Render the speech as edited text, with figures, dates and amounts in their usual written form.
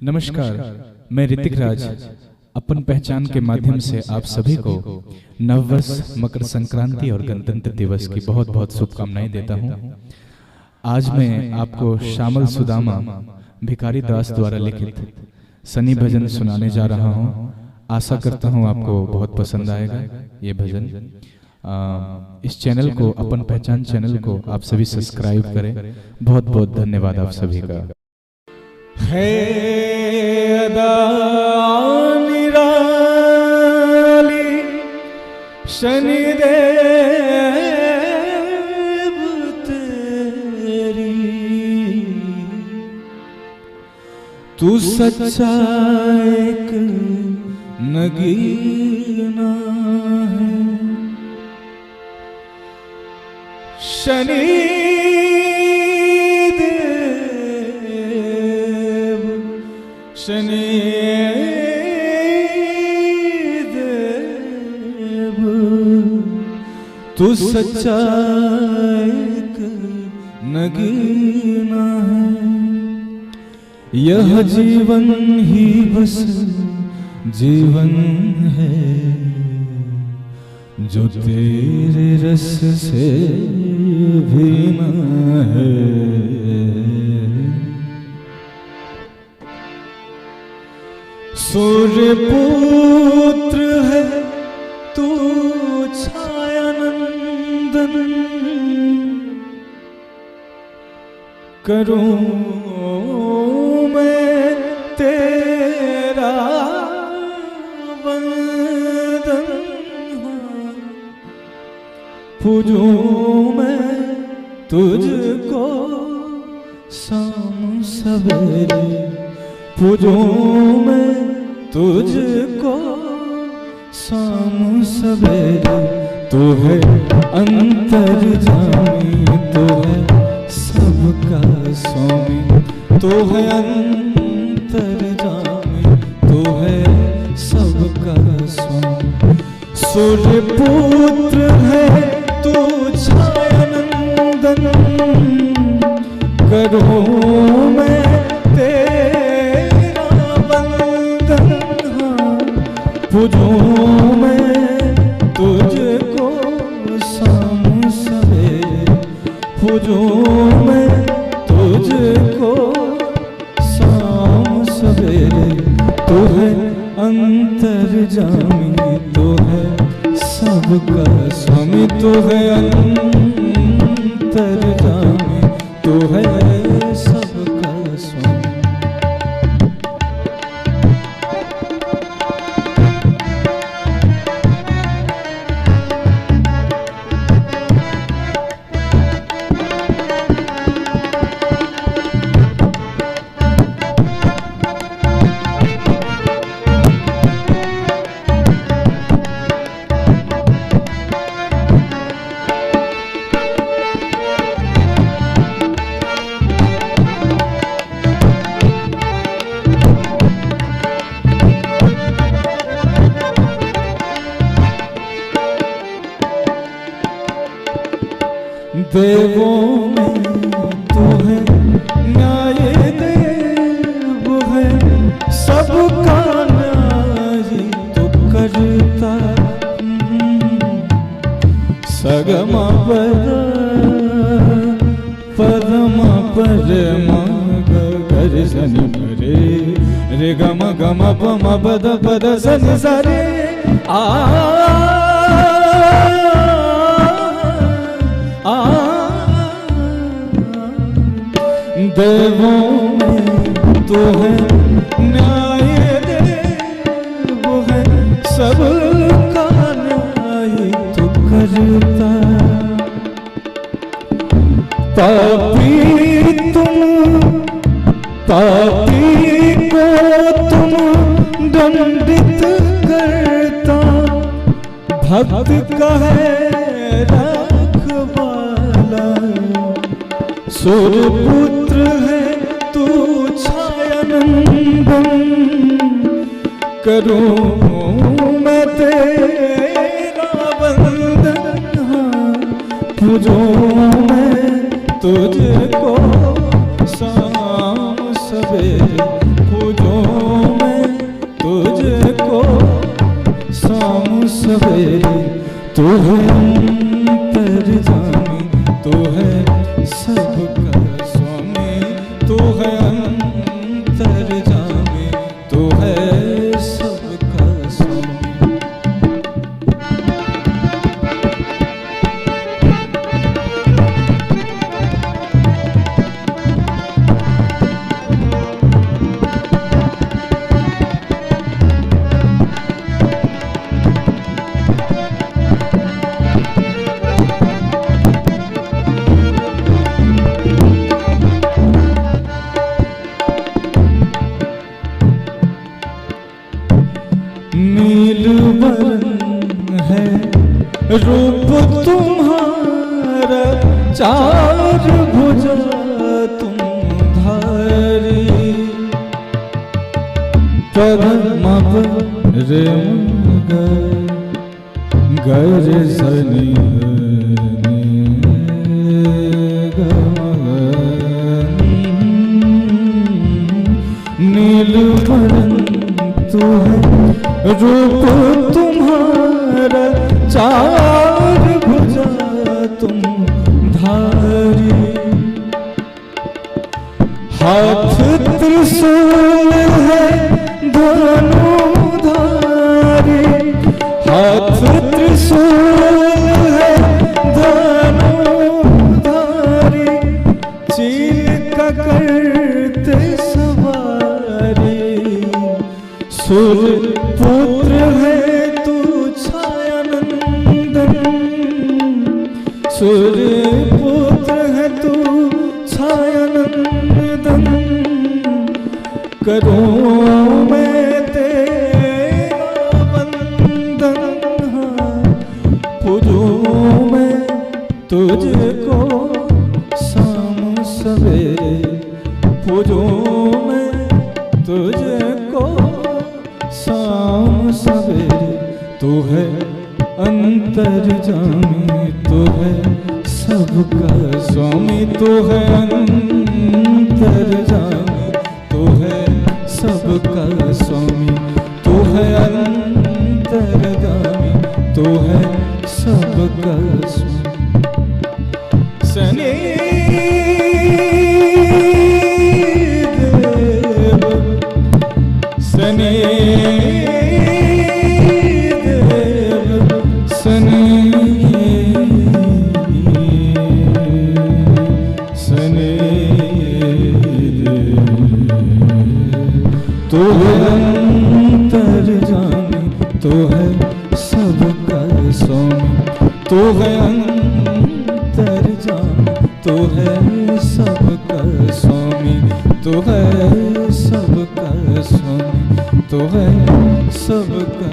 नमस्कार, मैं ऋतिक राज अपन पहचान के माध्यम से आप सभी को नववर्ष, मकर संक्रांति और गणतंत्र दिवस की बहुत बहुत शुभकामनाएं देता हूं। आज मैं आपको श्यामल सुदामा भिखारी दास द्वारा लिखित सनी भजन सुनाने जा रहा हूं। आशा करता हूं आपको बहुत पसंद आएगा ये भजन। इस चैनल को, अपन पहचान चैनल को आप सभी सब्सक्राइब करें। बहुत बहुत धन्यवाद आप सभी का। है अदा निराली शनिदेव तेरी, तू सच्चा एक नगीना है। शनि देव तू सच्चा एक नगीना है। यह जीवन ही बस जीवन है, जो तेरे रस से भीना है। सूर्य पुत्र है तू छायानंदन, करूं मैं तेरा वंदन, पूजूं मैं तुझको शाम सवेरे, पूजूं मैं तुझको शाम सवेरे। तू है अंतर्जामी, तू है सबका स्वामी, तू है अंतर्जामी, तू है सबका स्वामी। सूर्य पुत्र है तू छायानंदन, करो मैं पूजूं मैं तुझको शाम सवेरे, पूजूं मैं तुझको शाम सवेरे। तू है अंतर्जामी, तू है सबका स्वामी, तू है अंतर्जामी, तू है सबका स्वामी। देवों में तू है न्याय देव है, सबका न्याय तू करता। सगमा पर पदमा पर गर सनि रे रे गम गम पम पद पद सनि सरे। देवों में तू है न्याय देव है, सबका न्याय तू करता। पापी को तुम दंडित करता, भक्त का है रखवाला। सूर्य पुत्र है तू छायानंदन, करूं मैं तेरा वंदन, पूजूं मैं तुझको शाम सवेरे, पूजो सवेरे तू है अंतर्यामी, तू है सबका स्वामी, तू है अंतर्यामी, तू है सबका स्वामी। नील वर्ण है रूप तुम्हारा, चार भुजा तुम धारी, पद्म रे गर सनी नील वर्ण तू है रूप तुम्हारा, चार भुजा तुम धारी, हाथ त्रिशूल है धनुधारी, हाथ त्रिशूल है धनुधारी, चील का करते सवारी, सुर पुत्र है तू छायानंदन, सुर पुत्र है तू छायानंदन, करूं मैं तेरा वंदन, पूजूं मैं तुझको शाम सवेरे, पूजूं मैं तुझको शाम सवेरे, तू है अंतर्यामी, तू है सबका स्वामी, तू है अंतर्यामी, तू है सबका स्वामी, तू है अंतर्यामी, तू है सबका स्वामी। शनि देव, शनि देव, शनि शनि देव, तू है अंतर्यामी, तू है सबका स्वामी, तू है अंतर्यामी, तू है सबका स्वामी, तू है सबका स्वामी, तू है सबका